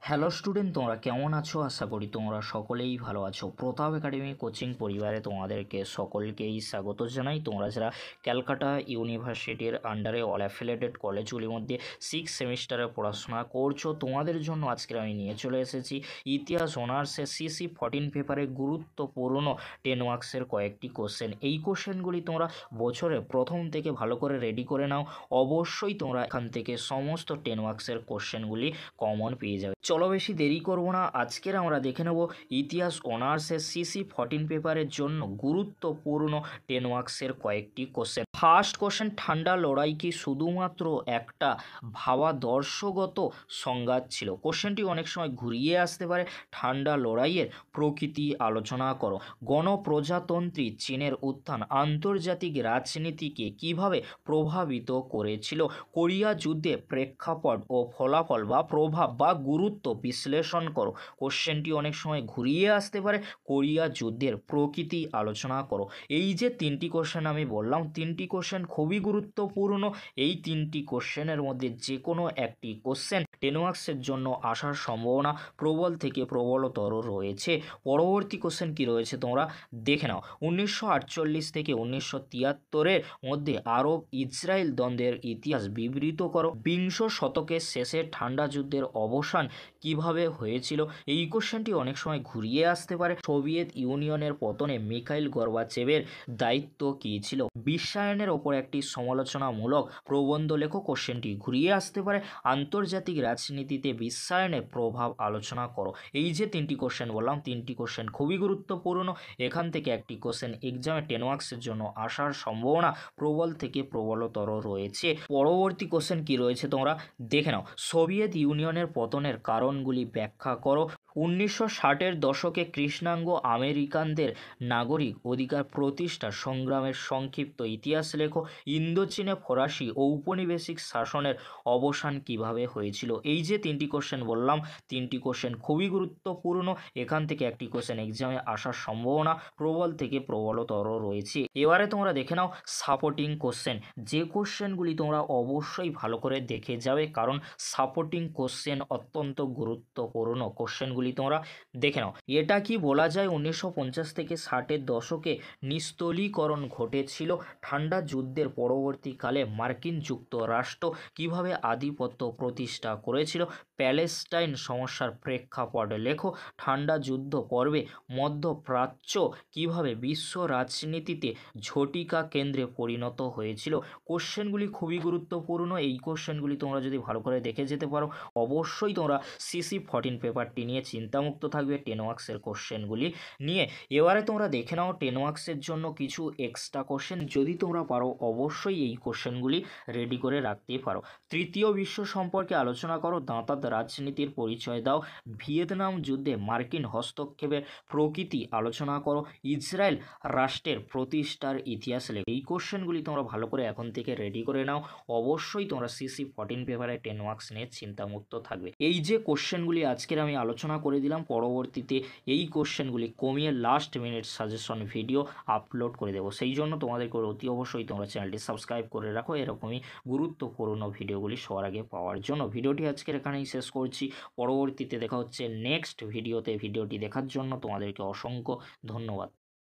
Hello student, তোমরা কেমন আছো? আশা করি তোমরা সকলেই ভালো আছো। প্রতাপ একাডেমি কোচিং পরিবারে তোমাদেরকে সকলকেই স্বাগত জানাই। তোমরা যারা ক্যালকাটা ইউনিভার্সিটির আন্ডারে অল অ্যাফিলিয়েটেড কলেজগুলির মধ্যে 6 সেমিস্টারে পড়াশোনা করছো, তোমাদের জন্য আজকে আমি নিয়ে চলে এসেছি ইতিহাস অনার্সের CC14 পেপারে গুরুত্বপূর্ণ 10 মার্কসের কয়েকটি কোশ্চেন। এই কোশ্চেনগুলি তোমরা বছরের প্রথম থেকে ভালো করে রেডি করে নাও। অবশ্যই তোমরা এখান থেকে সমস্ত 10 মার্কসের কোশ্চেনগুলি কমন পেয়ে যাবে। চলো বেশি দেরি করব না, আজকের আমরা দেখে নেব ইতিহাস অনার্সের CC14 পেপারের জন্য গুরুত্বপূর্ণ 10 মার্কসের কয়েকটি কোশ্চেন। ফার্স্ট কোশ্চেন, ঠান্ডা লড়াই কি শুধুমাত্র একটা ভাবাদর্শগত সংঘাত ছিল? কোশ্চেনটি অনেক সময় ঘুরিয়ে আসতে পারে। ঠান্ডা লড়াইয়ের প্রকৃতি আলোচনা করো। গণপ্রজাতন্ত্রী চীনের উত্থান আন্তর্জাতিক রাজনীতিকে কিভাবে প্রভাবিত করেছিল? কোরিয়া যুদ্ধে প্রেক্ষাপট ও ফলাফল বা প্রভাব বা গুরুত্ব বিশ্লেষণ করো। কোশ্চেনটি অনেক সময় ঘুরিয়ে আসতে পারে। কোরিয়া যুদ্ধের প্রকৃতি আলোচনা করো। এই যে তিনটি কোশ্চেন আমি বললাম, তিনটি কোশ্চেন খুবই গুরুত্বপূর্ণ। এই তিনটি কোশ্চেনের মধ্যে যে কোনো একটি কোশ্চেন 10 মার্কসের জন্য আসার সম্ভাবনা প্রবল থেকে প্রবলতর রয়েছে। পরবর্তী কোশ্চেন কি রয়েছে তোমরা দেখে নাও। 1948 থেকে 1973-এর মধ্যে আরব ইসরায়েল দ্বন্দ্বের ইতিহাস বিবৃত করো। বিংশ শতকের শেষে ঠান্ডা যুদ্ধের অবসান কিভাবে হয়েছিল? এই কোশ্চেনটি অনেক সময় ঘুরিয়ে আসতে পারে। সোভিয়েত ইউনিয়নের পতনে মিখাইল গর্বাচেভের দায়িত্ব কী ছিল? বিশ্বায়নের ওপর একটি সমালোচনামূলক প্রবন্ধ লেখো। কোশ্চেনটি ঘুরিয়ে আসতে পারে। আন্তর্জাতিক রাজনীতিতে বিশ্বায়নের প্রভাব আলোচনা করো। এই যে তিনটি কোশ্চেন বললাম, তিনটি কোশ্চেন খুবই গুরুত্বপূর্ণ। এখান থেকে একটি কোশ্চেন এক্সামে 10 মার্কসের জন্য আসার সম্ভাবনা প্রবল থেকে প্রবলতর রয়েছে। পরবর্তী কোশ্চেন কি রয়েছে তোমরা দেখে নাও। সোভিয়েত ইউনিয়নের পতনের কারণগুলি ব্যাখ্যা করো। 1960-এর দশকে কৃষ্ণাঙ্গ আমেরিকানদের নাগরিক অধিকার প্রতিষ্ঠা সংগ্রামের সংক্ষিপ্ত ইতিহাস লেখো। ইন্দোচীনে ফরাসি ঔপনিবেশিক শাসনের অবসান কিভাবে হয়েছিল? এই যে তিনটি কোশ্চেন বললাম, তিনটি কোশ্চেন খুবই গুরুত্বপূর্ণ। এখান থেকে একটি কোশ্চেন এক্সামে আসার সম্ভাবনা প্রবল থেকে প্রবলতর রয়েছে। এবারে তোমরা দেখে নাও সাপোর্টিং কোশ্চেন। যে কোশ্চেনগুলি তোমরা অবশ্যই ভালো করে দেখে যাবে, কারণ সাপোর্টিং কোশ্চেন অত্যন্ত গুরুত্বপূর্ণ। কোশ্চেনগুলি তোমরা দেখে নাও। এটা কি বলা যায় 1950 থেকে 60-এর দশকে নিস্তলীকরণ ঘটেছিল? ঠান্ডা যুদ্ধের পরবর্তীকালে মার্কিন যুক্তরাষ্ট্র কিভাবে আধিপত্য প্রতিষ্ঠা করেছিল? প্যালেস্টাইন সমস্যার প্রেক্ষাপট লেখো। ঠান্ডা যুদ্ধ পর্বে মধ্যপ্রাচ্য কিভাবে বিশ্ব রাজনীতিতে ঝটিকা কেন্দ্রে পরিণত হয়েছিল? কোশ্চেনগুলি খুবই গুরুত্বপূর্ণ। এই কোশ্চেনগুলি তোমরা যদি ভালো করে দেখে যেতে পারো, অবশ্যই তোমরা CC14 পেপারটি নিয়ে চিন্তামুক্ত থাকবে 10 মার্কসের কোশ্চেনগুলি নিয়ে। এবারে তোমরা দেখে নাও 10 মার্কসের জন্য কিছু এক্সট্রা কোশ্চেন। যদি তোমরা পারো অবশ্যই এই কোশ্চেনগুলি রেডি করে রাখতেই পারো। তৃতীয় বিশ্ব সম্পর্কে আলোচনা করো। দাঁতাত রাজনীতির পরিচয় দাও। ভিয়েতনাম যুদ্ধে মার্কিন হস্তক্ষেপের প্রকৃতি আলোচনা করো। ইসরায়েল রাষ্ট্রের প্রতিষ্ঠার ইতিহাস লেখো। এই কোশ্চেনগুলি তোমরা ভালো করে এখন থেকে রেডি করে নাও। অবশ্যই তোমরা CC14 পেপারে 10 মার্কস নিয়ে চিন্তামুক্ত থাকবে। এই যে কোশ্চেনগুলি আজকের আমি আলোচনা করে দিলাম, পরবর্তীতে এই কোশ্চেনগুলি কমিয়ে last minute suggestion video upload করে দেবো। সেই জন্য তোমাদেরকে অতি অবশ্যই তোমরা চ্যানেলটি সাবস্ক্রাইব করে রাখো এরকমই গুরুত্বপূর্ণ ভিডিওগুলি সবার আগে পাওয়ার জন্য। ভিডিওটি আজকের এখানেই শেষ করছি। পরবর্তীতে দেখা হচ্ছে নেক্সট ভিডিওতে। ভিডিওটি দেখার জন্য তোমাদেরকে অসংখ্য ধন্যবাদ।